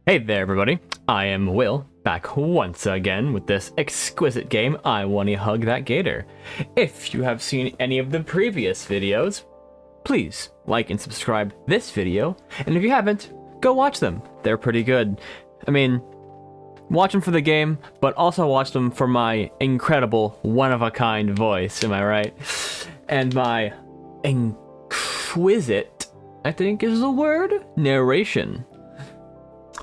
Hey there everybody, I am Will, back once again with this exquisite game, I Wani Hug That Gator. If you have seen any of the previous videos, please like and subscribe this video, and if you haven't, go watch them. They're pretty good. I mean, watch them for the game, but also watch them for my incredible, one-of-a-kind voice, am I right? And my exquisite, I think is the word, narration.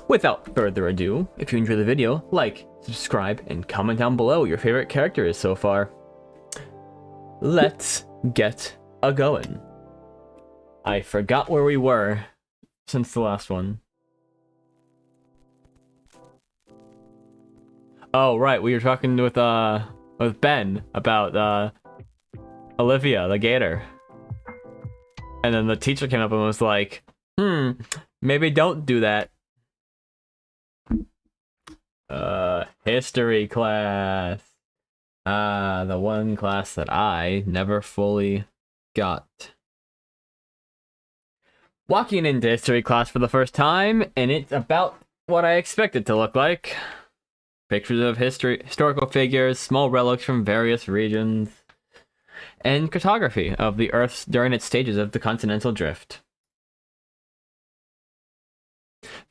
Without further ado, if you enjoy the video, like, subscribe, and comment down below what your favorite character is so far. Let's get a-going. I forgot where we were since the last one. Oh, right, we were talking with Ben about, Olivia, the gator. And then the teacher came up and was like, maybe don't do that. History class. The one class that I never fully got. Walking into history class for the first time, and it's about what I expected to look like. Pictures of historical figures, small relics from various regions, and cartography of the Earth during its stages of the continental drift.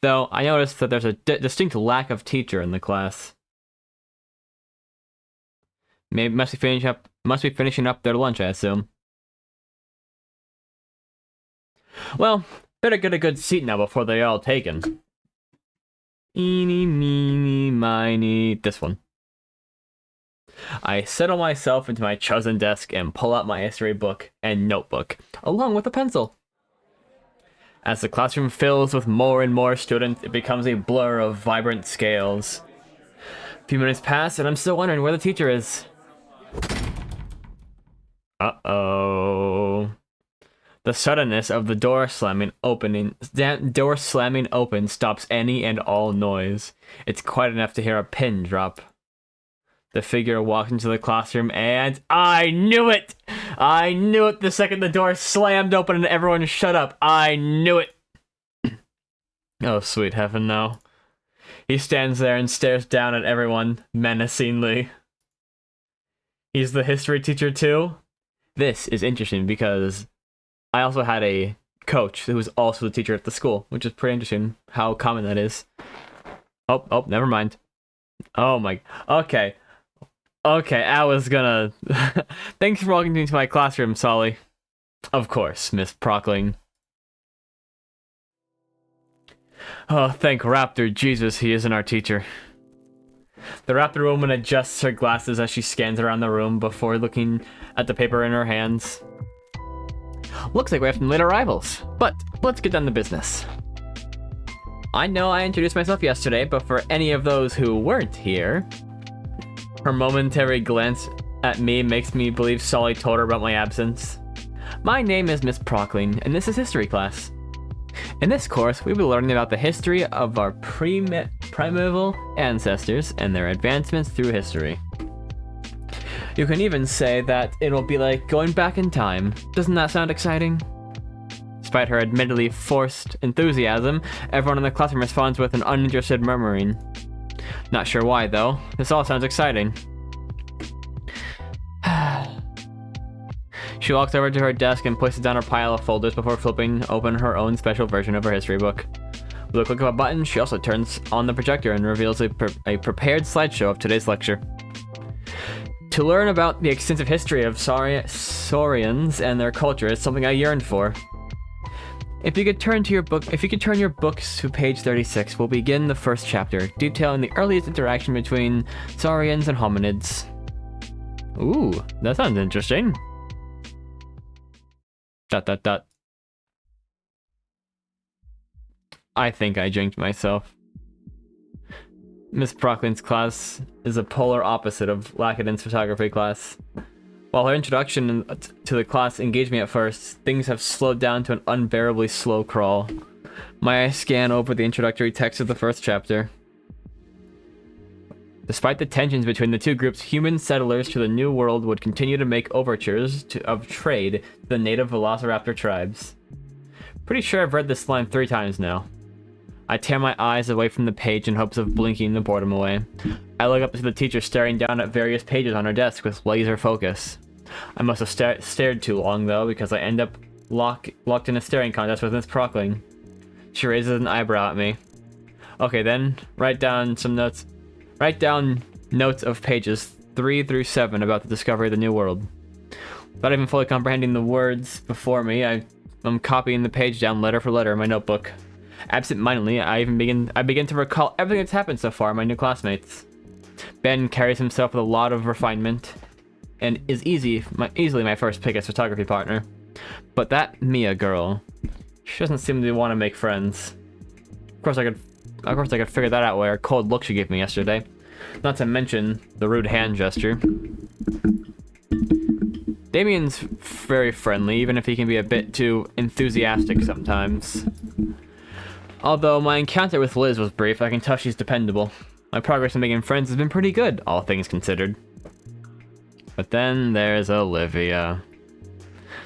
Though, I noticed that there's a distinct lack of teacher in the class. Maybe must be finishing up their lunch, I assume. Well, better get a good seat now before they're all taken. Eeny, meeny, miny, this one. I settle myself into my chosen desk and pull out my history book and notebook, along with a pencil. As the classroom fills with more and more students, it becomes a blur of vibrant scales. A few minutes pass, and I'm still wondering where the teacher is. Uh-oh. The suddenness of the door slamming open stops any and all noise. It's quite enough to hear a pin drop. The figure walks into the classroom and I knew it! I knew it the second the door slammed open and everyone shut up. I knew it! Oh, sweet heaven, no. He stands there and stares down at everyone menacingly. He's the history teacher too? This is interesting because I also had a coach who was also the teacher at the school, which is pretty interesting how common that is. Oh, never mind. Oh my, okay. Okay, I was gonna... Thanks for walking into my classroom, Solly. Of course, Miss Prockling. Oh, thank Raptor Jesus he isn't our teacher. The Raptor woman adjusts her glasses as she scans around the room before looking at the paper in her hands. Looks like we have some late arrivals, but let's get down to business. I know I introduced myself yesterday, but for any of those who weren't here... Her momentary glance at me makes me believe Solly told her about my absence. My name is Miss Prockling, and this is history class. In this course, we will be learning about the history of our primeval ancestors and their advancements through history. You can even say that it'll be like going back in time. Doesn't that sound exciting? Despite her admittedly forced enthusiasm, everyone in the classroom responds with an uninterested murmuring. Not sure why, though. This all sounds exciting. She walks over to her desk and places down her pile of folders before flipping open her own special version of her history book. With a click of a button, she also turns on the projector and reveals a prepared slideshow of today's lecture. To learn about the extensive history of Saurians and their culture is something I yearned for. If you could turn your books to page 36, we'll begin the first chapter, detailing the earliest interaction between saurians and hominids. Ooh, that sounds interesting. ... I think I jinxed myself. Miss Prockling's class is a polar opposite of Lackadin's photography class. While her introduction to the class engaged me at first, things have slowed down to an unbearably slow crawl. My eyes scan over the introductory text of the first chapter. Despite the tensions between the two groups, human settlers to the New World would continue to make overtures of trade to the native Velociraptor tribes. Pretty sure I've read this line 3 times now. I tear my eyes away from the page in hopes of blinking the boredom away. I look up to the teacher staring down at various pages on her desk with laser focus. I must have stared too long, though, because I end up locked in a staring contest with Miss Prockling. She raises an eyebrow at me. Okay, then, write down notes of pages 3 through 7 about the discovery of the New World. Without even fully comprehending the words before me, I'm copying the page down letter for letter in my notebook. Absent-mindedly, I begin to recall everything that's happened so far, my new classmates. Ben carries himself with a lot of refinement, and is easily my first pick as photography partner. But that Mia girl, she doesn't seem to want to make friends. Of course I could figure that out by her cold look she gave me yesterday. Not to mention the rude hand gesture. Damien's very friendly, even if he can be a bit too enthusiastic sometimes. Although my encounter with Liz was brief, I can tell she's dependable. My progress in making friends has been pretty good, all things considered. But then there's Olivia.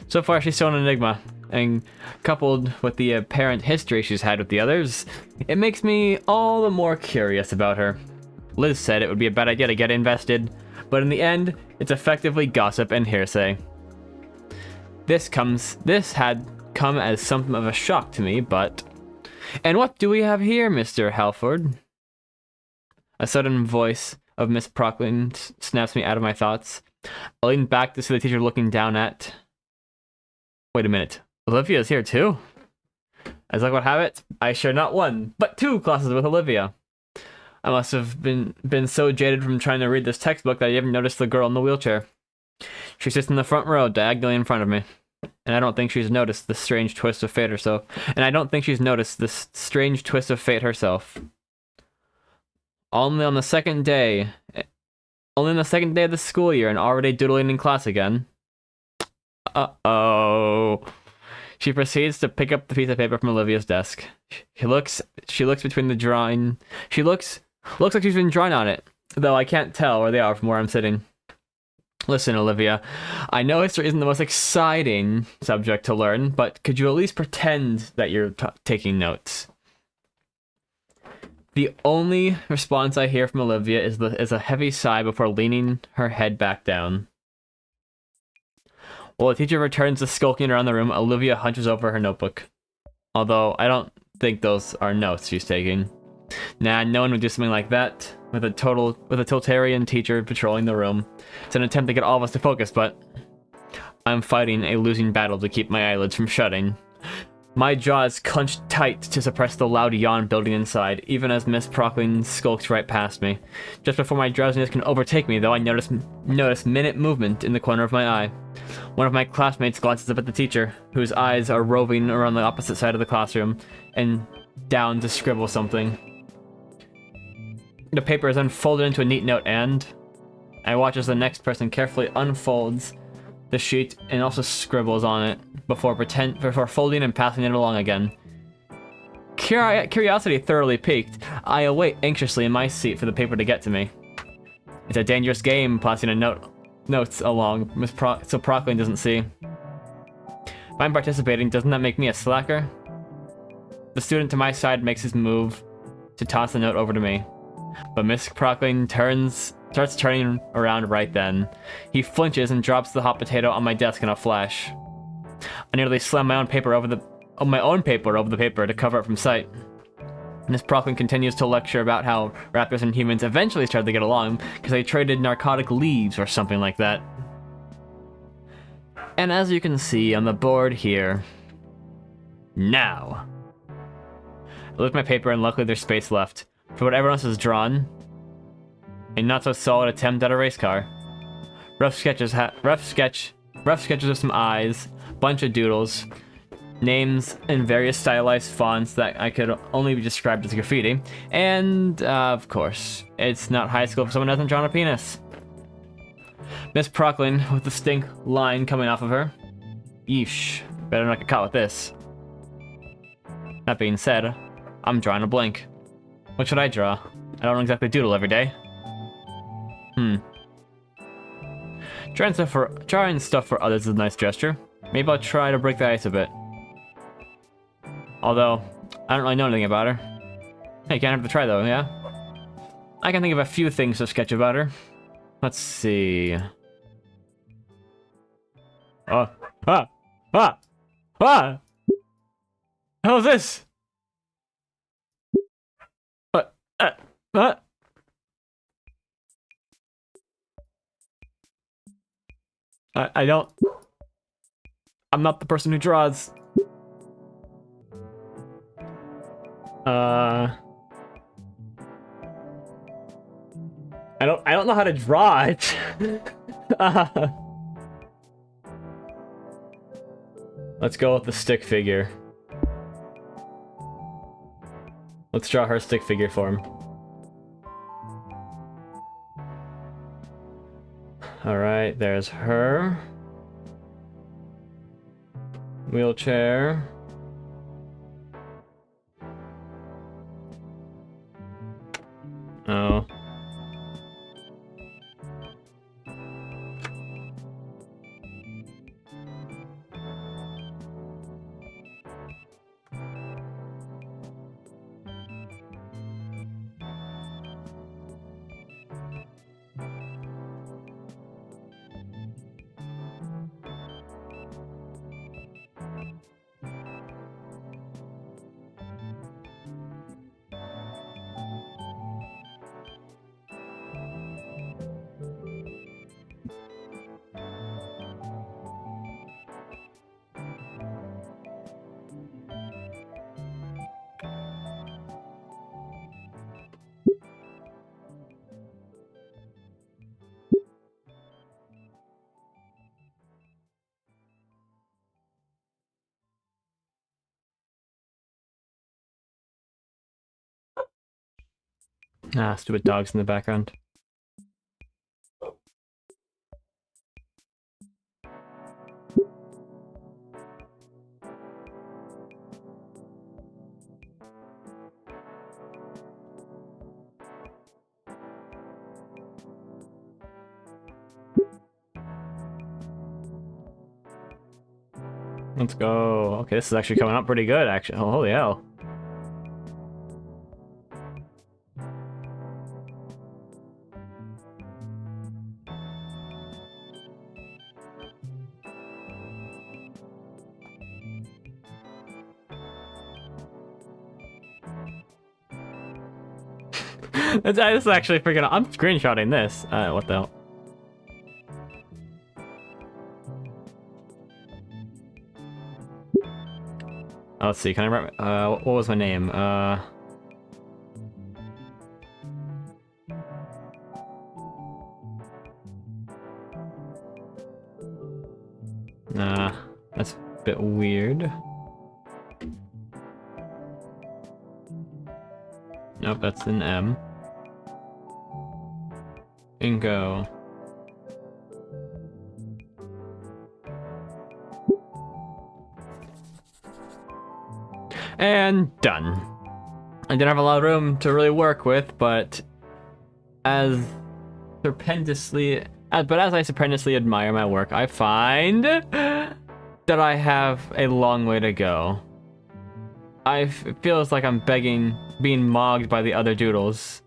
So far she's still an enigma, and coupled with the apparent history she's had with the others, it makes me all the more curious about her. Liz said it would be a bad idea to get invested, but in the end, it's effectively gossip and hearsay. This had come as something of a shock to me, but... And what do we have here, Mr. Halford? A sudden voice of Miss Prockling snaps me out of my thoughts. I lean back to see the teacher looking down at... Wait a minute. Olivia's here too? As luck would have it, I share not one, but 2 classes with Olivia. I must have been so jaded from trying to read this textbook that I didn't notice the girl in the wheelchair. She sits in the front row, diagonally in front of me. And I don't think she's noticed the strange twist of fate herself. Only on the second day of the school year and already doodling in class again. Uh-oh. She proceeds to pick up the piece of paper from Olivia's desk. She looks between the drawing. She looks like she's been drawing on it, though I can't tell where they are from where I'm sitting. Listen, Olivia, I know history isn't the most exciting subject to learn, but could you at least pretend that you're taking notes? The only response I hear from Olivia is a heavy sigh before leaning her head back down. While the teacher returns to skulking around the room, Olivia hunches over her notebook. Although, I don't think those are notes she's taking. Nah, no one would do something like that with a totalitarian teacher patrolling the room. It's an attempt to get all of us to focus, but I'm fighting a losing battle to keep my eyelids from shutting. My jaw is clenched tight to suppress the loud yawn building inside, even as Miss Prockling skulks right past me. Just before my drowsiness can overtake me, though, I notice minute movement in the corner of my eye. One of my classmates glances up at the teacher, whose eyes are roving around the opposite side of the classroom, and down to scribble something. The paper is unfolded into a neat note, and I watch as the next person carefully unfolds the sheet and also scribbles on it before folding and passing it along again. Curiosity thoroughly piqued, I await anxiously in my seat for the paper to get to me. It's a dangerous game passing notes along so Prockling doesn't see. If I'm participating, doesn't that make me a slacker? The student to my side makes his move to toss the note over to me. But Miss Prockling starts turning around right then. He flinches and drops the hot potato on my desk in a flash. I nearly slam my own paper over the paper to cover it from sight. Miss Prockling continues to lecture about how raptors and humans eventually started to get along because they traded narcotic leaves or something like that. And as you can see on the board here, now. I lift my paper and luckily there's space left. For what everyone else has drawn, a not so solid attempt at a race car. Rough sketches of some eyes, bunch of doodles, names in various stylized fonts that I could only be described as graffiti, and of course, it's not high school if someone hasn't drawn a penis. Miss Prockling with the stink line coming off of her. Yeesh, better not get caught with this. That being said, I'm drawing a blank. What should I draw? I don't exactly doodle every day. Drawing stuff for others is a nice gesture. Maybe I'll try to break the ice a bit. Although, I don't really know anything about her. Hey, you can't have to try though, yeah? I can think of a few things to sketch about her. Let's see. Oh, ah, ah, ah! How's this? What? What? I don't. I'm not the person who draws. I don't know how to draw it. Let's go with the stick figure. Let's draw her stick figure form. Alright, there's her. Wheelchair. Oh. Ah, stupid dogs in the background. Let's go. Okay, this is actually coming up pretty good, actually. Oh, holy hell. This is actually freaking. I'm screenshotting this. What the hell? Oh, let's see. Can I write? What was my name? Nah, that's a bit weird. Nope, that's an M. Bingo. And done. I didn't have a lot of room to really work with, but as I stupendously admire my work, I find that I have a long way to go. It feels like I'm being mogged by the other doodles.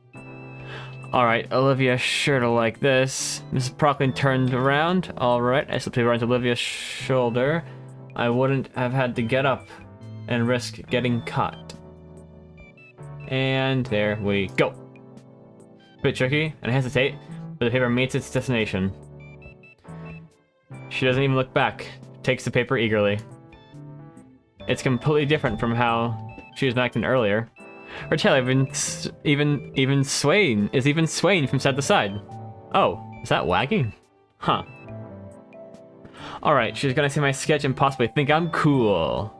Alright, Olivia sure to like this. Mrs. Procklin turned around. Alright, I slipped around Olivia's shoulder. I wouldn't have had to get up and risk getting caught. And there we go. A bit tricky, and I hesitate, but the paper meets its destination. She doesn't even look back, takes the paper eagerly. It's completely different from how she was acting earlier. Her tail even swaying from side to side. Oh, is that wagging? Huh. Alright, she's gonna see my sketch and possibly think I'm cool.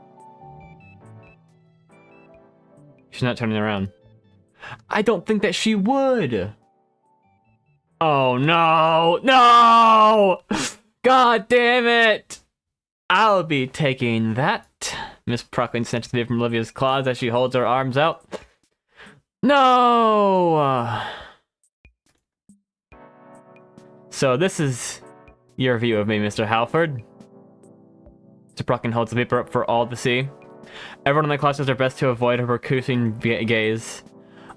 She's not turning around. I don't think that she would. Oh no, no! God damn it! I'll be taking that. Miss Procklin snatches the paper from Olivia's claws as she holds her arms out. No! So this is your view of me, Mr. Halford. Mr. Procklin holds the paper up for all to see. Everyone in the class does their best to avoid her percussing gaze.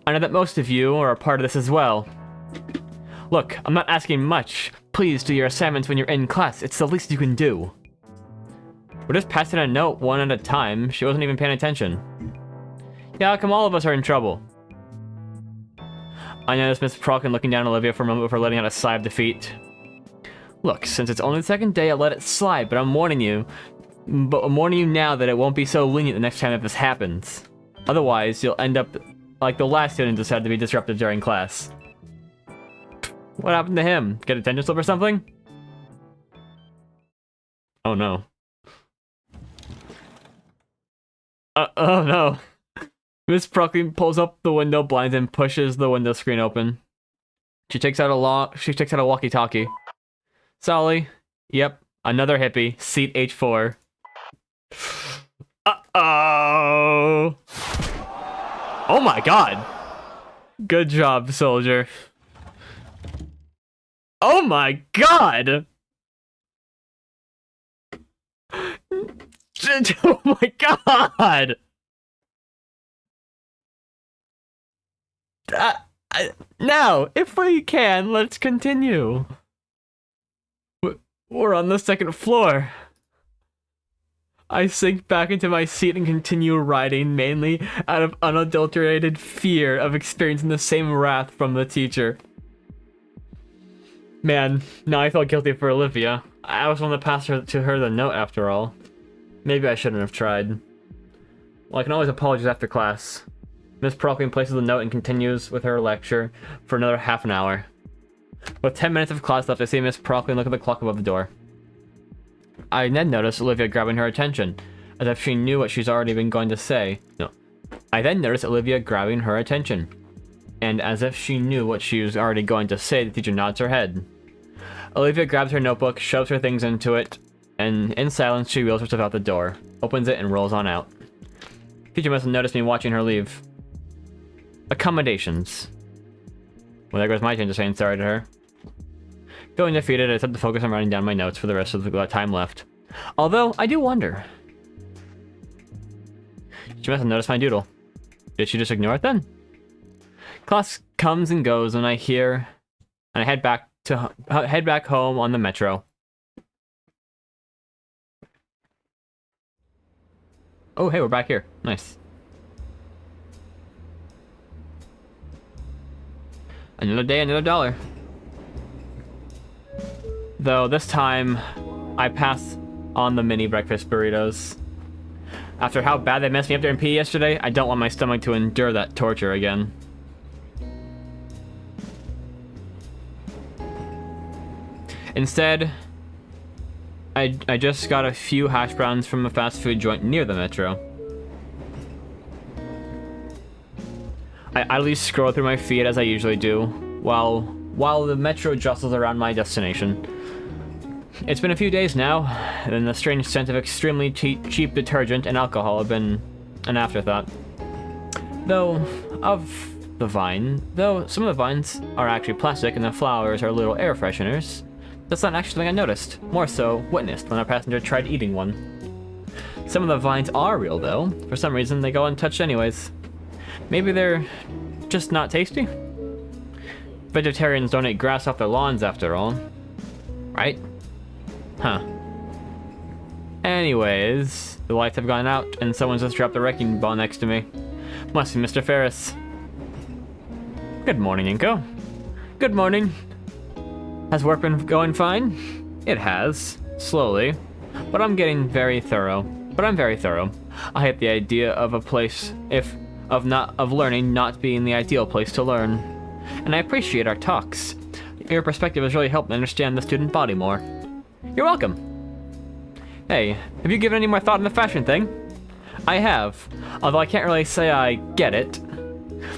I know that most of you are a part of this as well. Look, I'm not asking much. Please do your assignments when you're in class. It's the least you can do. We're just passing a note one at a time. She wasn't even paying attention. Yeah, how come all of us are in trouble? I noticed Miss Prockin looking down at Olivia for a moment before letting out a sigh of defeat. Look, since it's only the second day, I'll let it slide, but I'm warning you. But I'm warning you now that it won't be so lenient the next time that this happens. Otherwise, you'll end up like the last student decided to be disruptive during class. What happened to him? Get a attention slip or something? Oh no. Oh no. Miss Prockin pulls up the window blinds and pushes the window screen open. She takes out a walkie-talkie. Solly. Yep, another hippie. Seat H4. Uh-oh. Oh my god. Good job, soldier. Oh my god. Oh my god. Now, if we can, let's continue. We're on the second floor. I sink back into my seat and continue riding, mainly out of unadulterated fear of experiencing the same wrath from the teacher. Man, now I felt guilty for Olivia. I was the one that passed to her the note after all. Maybe I shouldn't have tried. Well, I can always apologize after class. Miss Prockin places the note and continues with her lecture for another half an hour. With 10 minutes of class left, I see Miss Prockin look at the clock above the door. I then notice Olivia grabbing her attention, as if she knew what she's already been going to say. No. I then notice Olivia grabbing her attention, and as if she knew what she was already going to say, the teacher nods her head. Olivia grabs her notebook, shoves her things into it, and in silence she wheels herself out the door, opens it, and rolls on out. Teacher must have noticed me watching her leave. Accommodations. Well, there goes my chance of saying sorry to her. Feeling defeated, I set to focus on writing down my notes for the rest of the time left. Although, I do wonder. She must have noticed my doodle. Did she just ignore it then? Class comes and goes, and I head back home on the metro. Oh, hey, we're back here. Nice. Another day, another dollar. Though this time, I pass on the mini breakfast burritos. After how bad they messed me up during PE yesterday, I don't want my stomach to endure that torture again. Instead, I just got a few hash browns from a fast food joint near the metro. I idly scroll through my feed as I usually do, while the metro jostles around my destination. It's been a few days now, and the strange scent of extremely cheap detergent and alcohol have been an afterthought. Though some of the vines are actually plastic and the flowers are little air fresheners, that's not actually something I noticed, more so witnessed when our passenger tried eating one. Some of the vines are real though. For some reason they go untouched anyways. Maybe they're just not tasty? Vegetarians don't eat grass off their lawns after all. Right? Huh. Anyways, the lights have gone out and someone's just dropped a wrecking ball next to me. Must be Mr. Ferris. Good morning, Inko. Good morning. Has work been going fine? It has. Slowly. But I'm very thorough. I hate the idea of a place of learning not being the ideal place to learn. And I appreciate our talks. Your perspective has really helped me understand the student body more. You're welcome. Hey, have you given any more thought on the fashion thing? I have, although I can't really say I get it.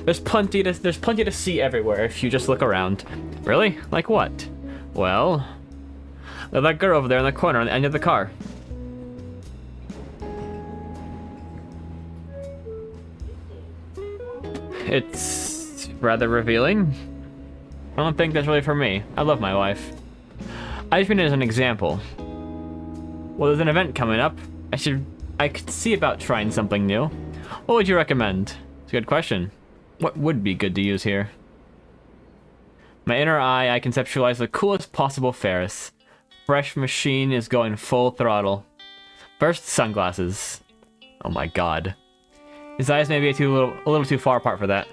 There's plenty to see everywhere if you just look around. Really? Like what? Well, there's that girl over there in the corner on the end of the car. It's rather revealing. I don't think that's really for me. I love my wife. I just mean it as an example. Well, there's an event coming up. I could see about trying something new. What would you recommend? It's a good question. What would be good to use here? My inner eye, I conceptualize the coolest possible Ferris. Fresh machine is going full throttle. First, sunglasses. Oh my god. His eyes may be a little too far apart for that.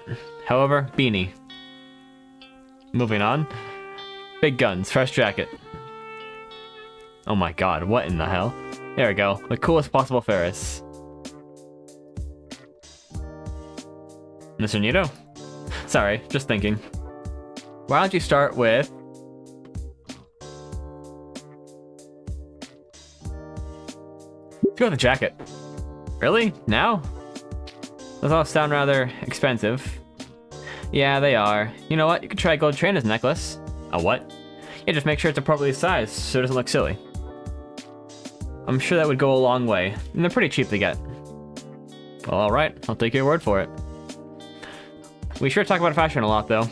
However, beanie. Moving on. Big guns, fresh jacket. Oh my god, what in the hell? There we go. The coolest possible Ferris. Mr. Nito? Sorry, just thinking. Why don't you start with... Let's go with the jacket. Really? Now? Those all sound rather expensive. Yeah, they are. You know what? You could try a gold chain as a necklace. A what? Yeah, just make sure it's appropriately sized so it doesn't look silly. I'm sure that would go a long way, and they're pretty cheap to get. Well, alright, I'll take your word for it. We sure talk about fashion a lot, though.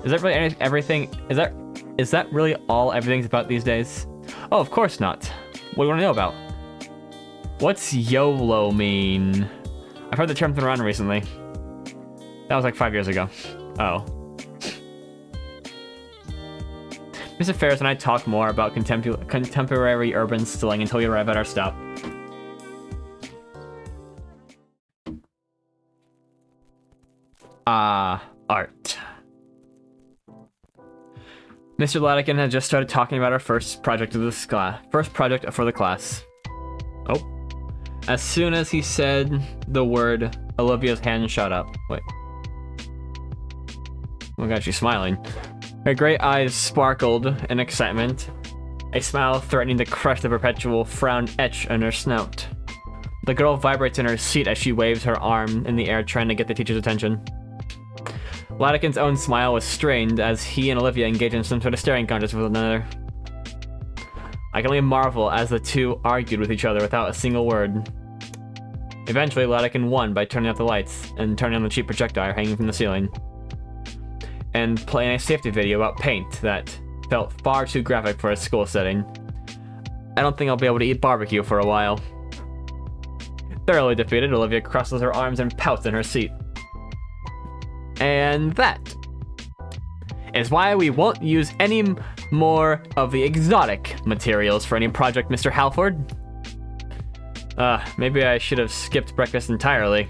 Is that really everything? Is that really all everything's about these days? Oh, of course not. What do you want to know about? What's YOLO mean? I've heard the term thrown around recently. That was like 5 years ago. Oh. Mr. Ferris and I talk more about contemporary urban slang until we arrive at our stop. Art. Mr. Latigan had just started talking about our first project of this class. First project for the class. Oh. As soon as he said the word, Olivia's hand shot up. Wait. Oh my god, she's smiling. Her great eyes sparkled in excitement, a smile threatening to crush the perpetual frown etched on her snout. The girl vibrates in her seat as she waves her arm in the air trying to get the teacher's attention. Latigan's own smile was strained as he and Olivia engaged in some sort of staring contest with one another. I can only marvel as the two argued with each other without a single word. Eventually, Latigan won by turning off the lights and turning on the cheap projectile hanging from the ceiling, and playing a safety video about paint that felt far too graphic for a school setting. I don't think I'll be able to eat barbecue for a while. Thoroughly defeated, Olivia crosses her arms and pouts in her seat. And that is why we won't use any more of the exotic materials for any project, Mr. Halford. Maybe I should have skipped breakfast entirely.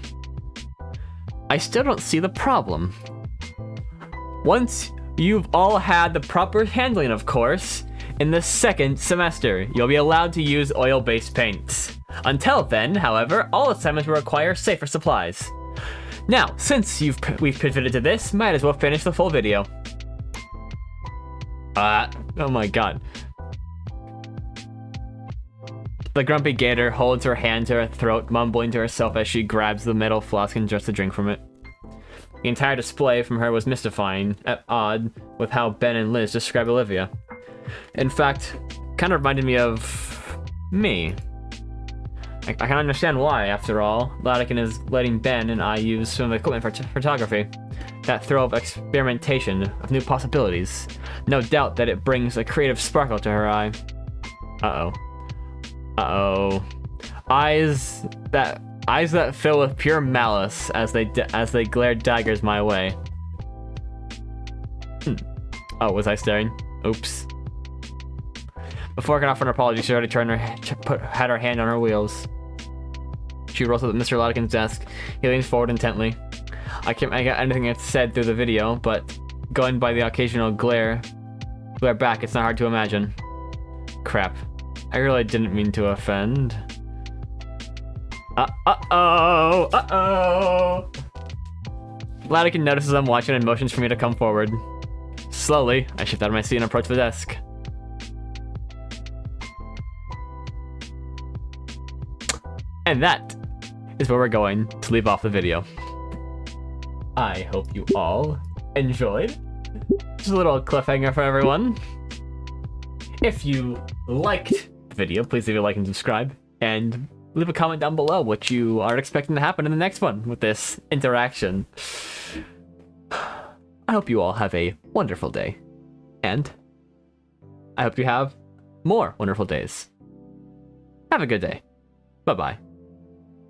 I still don't see the problem. Once you've all had the proper handling, of course, in the second semester, you'll be allowed to use oil-based paints. Until then, however, all assignments will require safer supplies. Now, since we've pivoted to this, might as well finish the full video. Oh my god. The grumpy Gator holds her hand to her throat, mumbling to herself as she grabs the metal flask and just a drink from it. The entire display from her was mystifying, at odd with how Ben and Liz describe Olivia. In fact, kind of reminded me of me. I can understand why, after all. Latigan is letting Ben and I use some of the equipment for photography. That thrill of experimentation, of new possibilities. No doubt that it brings a creative sparkle to her eye. Uh-oh. Uh-oh. Eyes that fill with pure malice as they glare daggers my way. Oh, was I staring? Oops. Before I can offer an apology, she already had her hand on her wheels. She rolls up at Mr. Latigan's desk. He leans forward intently. I can't make out anything that's said through the video, but going by the occasional glare back, it's not hard to imagine. Crap. I really didn't mean to offend. Uh-oh! Latigan notices I'm watching and motions for me to come forward. Slowly, I shift out of my seat and approach the desk. And that is where we're going to leave off the video. I hope you all enjoyed. Just a little cliffhanger for everyone. If you liked the video, please leave a like and subscribe. And leave a comment down below what you are expecting to happen in the next one with this interaction. I hope you all have a wonderful day. And I hope you have more wonderful days. Have a good day. Bye-bye.